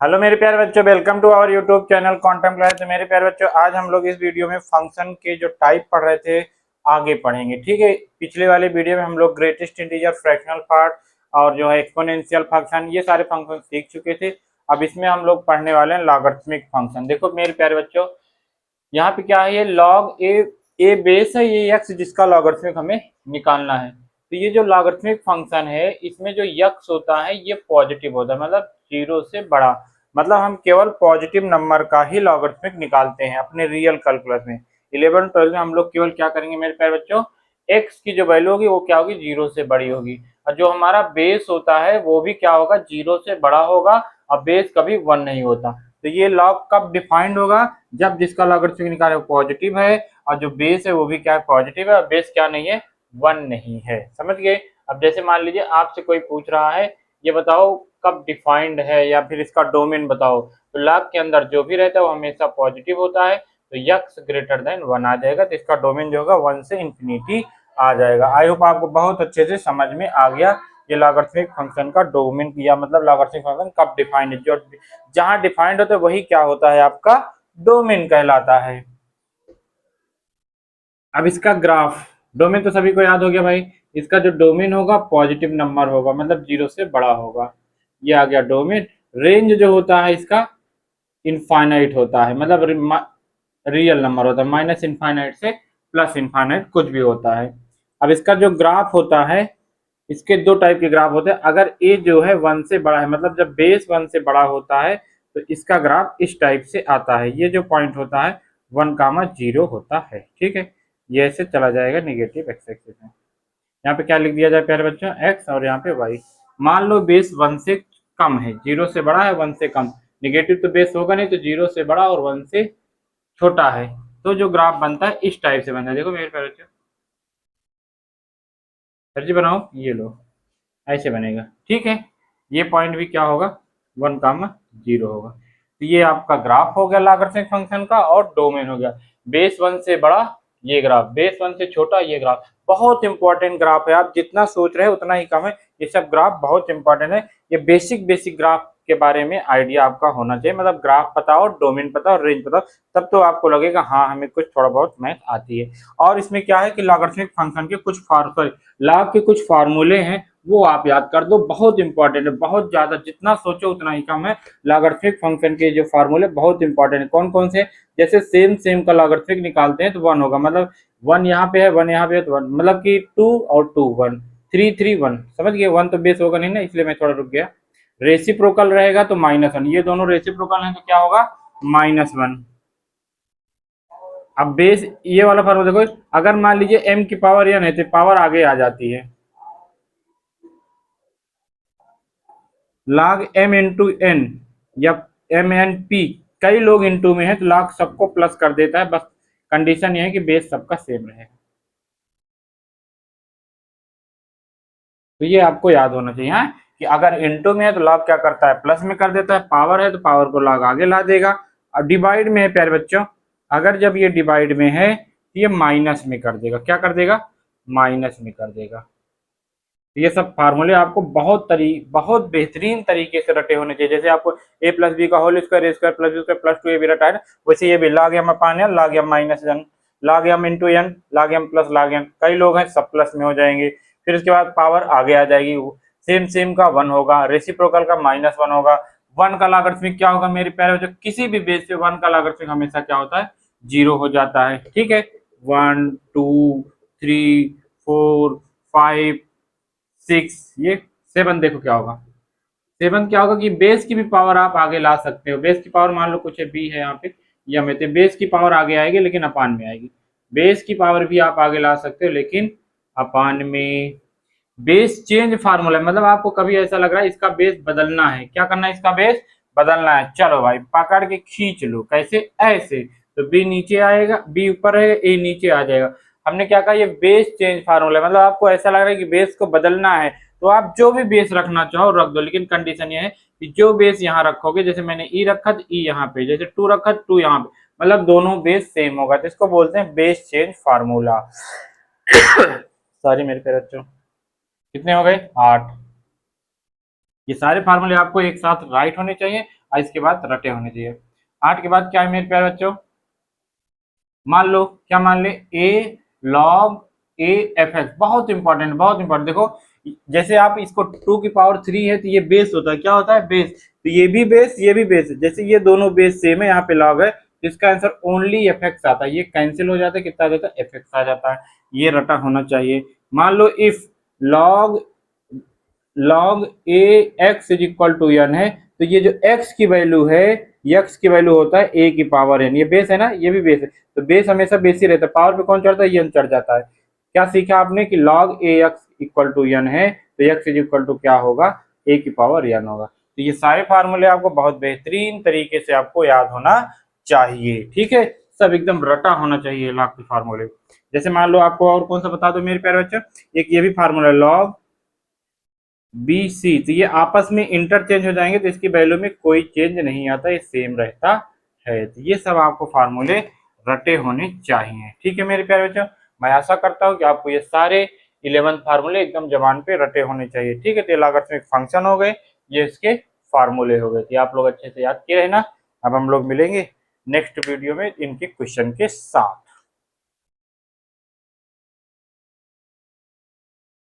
Hello मेरे प्यारे बच्चों, welcome to our YouTube channel कॉन्टेम्प्लायर। तो मेरे प्यारे बच्चों, आज हम लोग इस वीडियो में फंक्शन के जो टाइप पढ़ रहे थे आगे पढ़ेंगे। ठीक है, पिछले वाले वीडियो में हम लोग ग्रेटेस्ट इंटीजर, फ्रैक्शनल पार्ट और जो है एक्सपोनेंशियल फंक्शन, ये सारे फंक्शन सीख चुके थे। अब इसमें हम लोग पढ़ने वाले हैं लॉगरिथमिक फंक्शन। देखो मेरे प्यारे बच्चों, यहाँ पे क्या है, ये लॉग ए बेस है, ये यक्स जिसका लॉगरिथमिक हमें निकालना है। तो ये जो लॉगरिथमिक फंक्शन है, इसमें जो यक्स होता है ये पॉजिटिव होता है, मतलब जीरो से बड़ा। मतलब हम केवल पॉजिटिव नंबर का ही लॉगरिथमिक निकालते हैं अपने रियल कैलकुलस में। 11 12 में हम लोग केवल क्या करेंगे मेरे प्यारे बच्चों, एक्स की जो वैल्यू होगी वो क्या होगी, जीरो से बड़ी होगी। और जो हमारा बेस होता है वो भी क्या होगा, जीरो से बड़ा होगा। और बेस कभी वन नहीं होता। तो ये लॉग कब डिफाइंड होगा, जब जिसका लॉगरिथमिक निकाले वो पॉजिटिव है और जो बेस है वो भी क्या है, पॉजिटिव है, और बेस क्या नहीं है, वन नहीं है। समझ गए। अब जैसे मान लीजिए आपसे कोई पूछ रहा है, ये बताओ कब डिफाइंड है या फिर इसका डोमेन बताओ, तो लॉग के अंदर जो भी रहता है वो हमेशा पॉजिटिव होता है। तो यक्स ग्रेटर देन वन आ जाएगा, तो इसका डोमेन जो होगा वन से इंफिनिटी आ जाएगा। आई होप आपको बहुत अच्छे से समझ में आ गया ये लॉगरिथमिक फंक्शन का डोमेन किया, मतलब लॉगरिथमिक फंक्शन कब डिफाइंड है। जो जहां डिफाइंड होता है वही क्या होता है, आपका डोमेन कहलाता है। अब इसका ग्राफ, डोमेन तो सभी को याद हो गया भाई। इसका जो डोमेन होगा पॉजिटिव नंबर होगा, मतलब जीरो से बड़ा होगा। ये आ गया डोमेन। रेंज जो होता है इसका इनफाइनाइट होता है, मतलब रियल नंबर होता है, माइनस इनफाइनाइट से प्लस इनफाइनाइट कुछ भी होता है। अब इसका जो ग्राफ होता है, इसके दो टाइप के ग्राफ होते हैं। अगर ए जो है वन से बड़ा है, मतलब जब बेस वन से बड़ा होता है, तो इसका ग्राफ इस टाइप से आता है। ये जो पॉइंट होता है 1, 0 होता है। ठीक है, ये ऐसे चला जाएगा निगेटिव एक्स एक्सिस में। यहाँ पे क्या लिख दिया जाए प्यारे बच्चों, एक्स, और यहाँ पे वाई। मान लो बेस वन से कम है, जीरो से बड़ा है, वन से कम। निगेटिव तो बेस होगा नहीं, तो जीरो से बड़ा और वन से छोटा है। तो जो ग्राफ बनता है इस टाइप से बनता है। देखो मेरे प्यारे बच्चों, सर जी बनाओ, ये लो, ऐसे बनेगा। ठीक है, ये पॉइंट भी क्या होगा, 1, 0 होगा। तो ये आपका ग्राफ हो गया लॉगरिथमिक फंक्शन का, और डोमेन हो गया। बेस वन से बड़ा ये ग्राफ, बेस वन से छोटा ये ग्राफ। बहुत इंपॉर्टेंट ग्राफ है, आप जितना सोच रहे हैं उतना ही कम है। ये सब ग्राफ बहुत इंपॉर्टेंट है। ये बेसिक बेसिक ग्राफ के बारे में आइडिया आपका होना चाहिए, मतलब ग्राफ पता हो, डोमेन पता हो, रेंज पता हो, तब तो आपको लगेगा हाँ हमें कुछ थोड़ा बहुत मैथ आती है। और इसमें क्या है कि लॉगरिथमिक फंक्शन के कुछ लॉग के कुछ फार्मूले हैं, वो आप याद कर दो। बहुत इंपॉर्टेंट है, बहुत ज्यादा, जितना सोचो उतना ही कम है। लॉगरिथमिक फंक्शन के जो फार्मूले बहुत इंपॉर्टेंट है। कौन कौन से, जैसे सेम सेम का लॉगरिथमिक निकालते हैं तो वन होगा, मतलब वन यहाँ पे है, वन यहाँ पे है, तो वन, मतलब कि टू और two one, three three one. समझ गए, वन तो बेस होगा नहीं ना, इसलिए मैं थोड़ा रुक गया। रेसिप्रोकल रहेगा तो -1, ये दोनों रेसिप्रोकल हैं तो क्या होगा, -1। अब बेस ये वाला फार्मूला देखो, अगर मान लीजिए m की पावर n है तो पावर आगे आ जाती है, log m इंटू एन या एम एन पी। कई लोग इंटू में है तो log सबको प्लस कर देता है, बस कंडीशन ये है कि बेस सबका सेम रहे। तो ये आपको याद होना चाहिए हाँ, कि अगर इंटू में है तो log क्या करता है, प्लस में कर देता है। पावर है तो पावर को log आगे ला देगा। और डिवाइड में है प्यारे बच्चों, अगर जब ये डिवाइड में है तो ये माइनस में कर देगा। क्या कर देगा, माइनस में कर देगा। ये सब फार्मूले आपको बहुत बेहतरीन तरीके से रटे होने चाहिए। जैसे आपको ए प्लस बी का whole square, A square plus B square plus two A B रटा है, वैसे ये भी log m upon N, log m minus N, log m into N, log m plus log n। कई लोग हैं सब प्लस में हो जाएंगे, फिर उसके बाद पावर आगे आ जाएगी। सेम सेम का वन होगा, रेसिप्रोकल का -1 होगा। वन का लॉगरिथमिक क्या होगा मेरे प्यारे बच्चों, किसी भी बेस पे वन का लॉगरिथमिक हमेशा क्या होता है, जीरो हो जाता है। ठीक है, 1 2 3 4 5 6, ये 7 देखो क्या होगा। 7 क्या होगा कि बेस की भी पावर आप आगे ला सकते हो। बेस की पावर मान लो कुछ है, बी है यहाँ पे, या में तो बेस की पावर आगे आएगी लेकिन अपान में आएगी। बेस की पावर भी आप आगे ला सकते हो लेकिन अपान में। बेस चेंज फार्मूला, मतलब आपको कभी ऐसा लग रहा है इसका बेस बदलना है, क्या करना है, इसका बेस बदलना है। चलो भाई पकड़ के खींच लो, कैसे, ऐसे। तो बी नीचे आएगा, बी ऊपर है, ए नीचे आ जाएगा। हमने क्या कहा, ये बेस चेंज फार्मूला, मतलब आपको ऐसा लग रहा है कि बेस को बदलना है तो आप जो भी बेस रखना चाहो रख दो, लेकिन कंडीशन ये है कि जो बेस यहाँ रखोगे, जैसे मैंने ई रखा तो ई यहाँ पे, जैसे टू रखा तो टू यहाँ पे, मतलब दोनों बेस सेम होगा, तो इसको बोलते हैं बेस चेंज फार्मूला। सॉरी मेरे पेरे बच्चों, कितने हो गए, 8। ये सारे फार्मूले आपको एक साथ राइट होने चाहिए और इसके बाद रटे होने चाहिए। 8 के बाद क्या है मेरे प्यारे बच्चों, मान लो, क्या मान ले, ए लॉग ए एफ एक्स, बहुत इंपॉर्टेंट, बहुत इंपॉर्टेंट। देखो जैसे आप इसको 2 की पावर 3 है तो ये बेस होता है, क्या होता है, बेस। तो ये भी बेस, ये भी बेस है, जैसे ये दोनों बेस सेम है, यहाँ पे लॉग है तो इसका आंसर ओनली एफ एक्स आता है। ये कैंसिल हो जाता है, कितना आ जाता है, एफ एक्स आ जाता है। ये रटा होना चाहिए। मान लो if log log A X is equal to N है, तो ये जो x की वैल्यू है, x की वैल्यू होता है a की पावर n। ये बेस है ना, ये भी बेस है, तो बेस हमेशा बेस ही रहता है, पावर पे कौन चढ़ता है, n चढ़ जाता है। क्या सीखा आपने कि log a x equal to n है, तो x इज इक्वल टू क्या होगा, a की पावर n होगा। तो ये सारे फार्मूले आपको बहुत बेहतरीन तरीके से आपको याद होना चाहिए, ठीक है, सब एकदम रटा होना चाहिए लॉग के फार्मूले। जैसे मान लो आपको और कौन सा बता दो मेरे प्यारे बच्चों, एक ये भी फार्मूला लॉग बी सी, तो ये आपस में इंटरचेंज हो जाएंगे तो इसकी वैल्यू में कोई चेंज नहीं आता, ये सेम रहता है। तो ये सब आपको फार्मूले रटे होने चाहिए, ठीक है मेरे प्यारे बच्चों। मैं आशा करता हूँ कि आपको ये सारे 11 फार्मूले एकदम जबान पे रटे होने चाहिए, ठीक है। तो लॉगरिथमिक फंक्शन हो गए, ये इसके फार्मूले हो गए, तो आप लोग अच्छे से याद किए रहना। अब हम लोग मिलेंगे नेक्स्ट वीडियो में इनके क्वेश्चन के साथ।